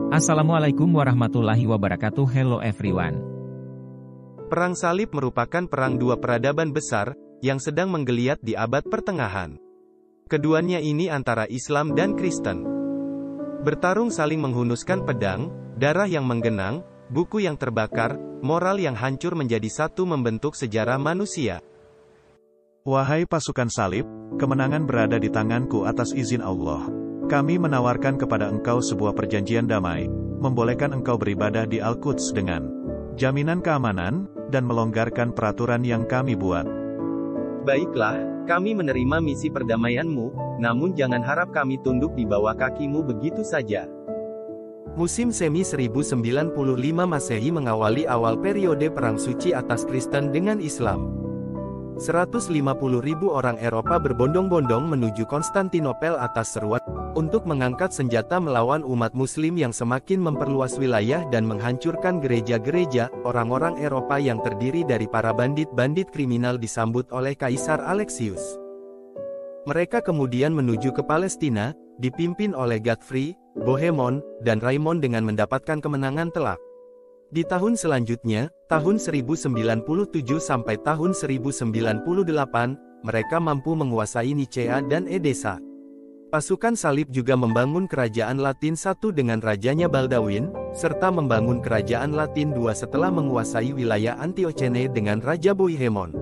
Assalamualaikum warahmatullahi wabarakatuh. Hello everyone. Perang Salib merupakan perang dua peradaban besar, yang sedang menggeliat di abad pertengahan. Keduanya ini antara Islam dan Kristen. Bertarung saling menghunuskan pedang, darah yang menggenang, buku yang terbakar, moral yang hancur menjadi satu membentuk sejarah manusia. Wahai pasukan salib, kemenangan berada di tanganku atas izin Allah. Kami menawarkan kepada engkau sebuah perjanjian damai, membolehkan engkau beribadah di Al-Quds dengan jaminan keamanan, dan melonggarkan peraturan yang kami buat. Baiklah, kami menerima misi perdamaianmu, namun jangan harap kami tunduk di bawah kakimu begitu saja. Musim semi 1095 Masehi mengawali awal periode Perang Suci atas Kristen dengan Islam. 150.000 orang Eropa berbondong-bondong menuju Konstantinopel atas seruan untuk mengangkat senjata melawan umat Muslim yang semakin memperluas wilayah dan menghancurkan gereja-gereja. Orang-orang Eropa yang terdiri dari para bandit-bandit kriminal disambut oleh Kaisar Alexius. Mereka kemudian menuju ke Palestina, dipimpin oleh Godfrey, Bohemond, dan Raymond dengan mendapatkan kemenangan telak. Di tahun selanjutnya, tahun 1097 sampai tahun 1098, mereka mampu menguasai Nicea dan Edessa. Pasukan salib juga membangun kerajaan Latin I dengan rajanya Baldawin, serta membangun kerajaan Latin II setelah menguasai wilayah Antiochene dengan Raja Bohemond.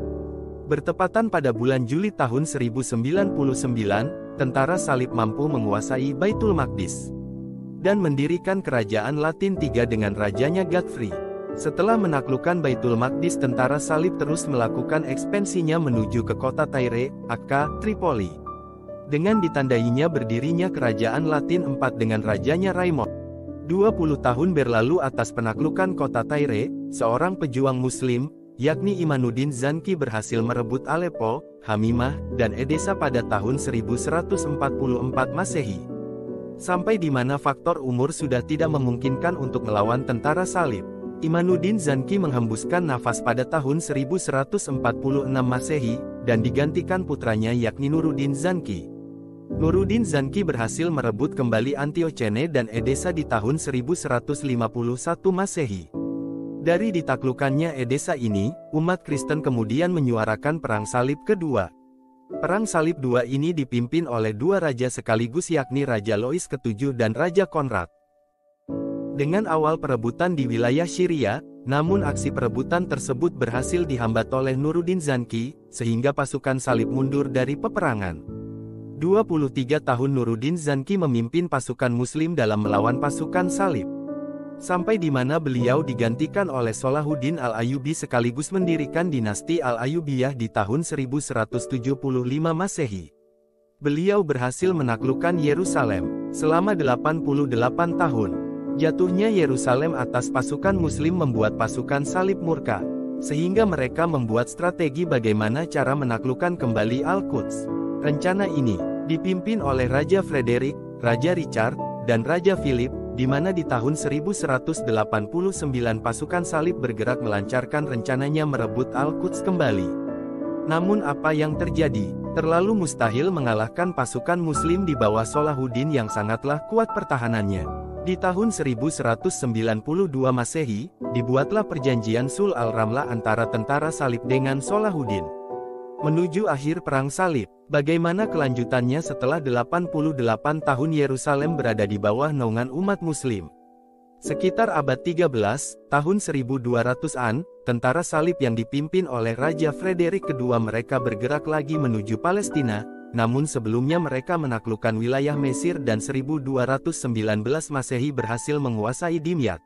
Bertepatan pada bulan Juli tahun 1099, tentara salib mampu menguasai Baitul Maqdis dan mendirikan kerajaan Latin III dengan rajanya Godfrey. Setelah menaklukkan Baitul Maqdis, tentara salib terus melakukan ekspansinya menuju ke kota Tyre, Akka, Tripoli. Dengan ditandainya berdirinya kerajaan Latin IV dengan rajanya Raymond. 20 tahun berlalu atas penaklukan kota Tyre, seorang pejuang Muslim, yakni Imanuddin Zanki berhasil merebut Aleppo, Hamimah, dan Edessa pada tahun 1144 Masehi. Sampai di mana faktor umur sudah tidak memungkinkan untuk melawan tentara salib. Imanuddin Zanki menghembuskan nafas pada tahun 1146 Masehi, dan digantikan putranya yakni Nuruddin Zanki. Nuruddin Zanki berhasil merebut kembali Antiochene dan Edessa di tahun 1151 Masehi. Dari ditaklukannya Edessa ini, umat Kristen kemudian menyuarakan Perang Salib Kedua. Perang Salib II ini dipimpin oleh dua raja sekaligus yakni Raja Lois ke-7 dan Raja Konrad. Dengan awal perebutan di wilayah Syria, namun aksi perebutan tersebut berhasil dihambat oleh Nuruddin Zanki, sehingga pasukan salib mundur dari peperangan. 23 tahun Nuruddin Zanki memimpin pasukan Muslim dalam melawan pasukan salib. Sampai di mana beliau digantikan oleh Salahuddin Al-Ayyubi sekaligus mendirikan dinasti Al-Ayyubiyah di tahun 1175 Masehi. Beliau berhasil menaklukkan Yerusalem selama 88 tahun. Jatuhnya Yerusalem atas pasukan Muslim membuat pasukan salib murka, sehingga mereka membuat strategi bagaimana cara menaklukkan kembali Al-Quds. Rencana ini dipimpin oleh Raja Frederick, Raja Richard, dan Raja Philip, di mana di tahun 1189 pasukan salib bergerak melancarkan rencananya merebut Al-Quds kembali. Namun apa yang terjadi? Terlalu mustahil mengalahkan pasukan Muslim di bawah Salahuddin yang sangatlah kuat pertahanannya. Di tahun 1192 Masehi, dibuatlah perjanjian Sul al-Ramlah antara tentara salib dengan Salahuddin. Menuju akhir Perang Salib, bagaimana kelanjutannya setelah 88 tahun Yerusalem berada di bawah naungan umat Muslim? Sekitar abad 13, tahun 1200-an, tentara salib yang dipimpin oleh Raja Frederick II mereka bergerak lagi menuju Palestina, namun sebelumnya mereka menaklukkan wilayah Mesir dan 1219 Masehi berhasil menguasai Dimyat.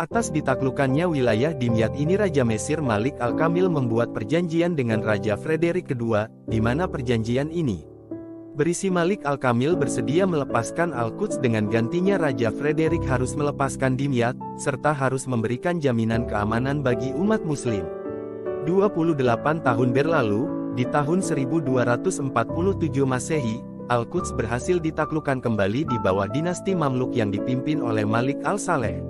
Atas ditaklukannya wilayah Dimyat ini Raja Mesir Malik Al-Kamil membuat perjanjian dengan Raja Frederick II, di mana perjanjian ini berisi Malik Al-Kamil bersedia melepaskan Al-Quds dengan gantinya Raja Frederick harus melepaskan Dimyat, serta harus memberikan jaminan keamanan bagi umat Muslim. 28 tahun berlalu, di tahun 1247 Masehi, Al-Quds berhasil ditaklukkan kembali di bawah dinasti Mamluk yang dipimpin oleh Malik Al-Saleh.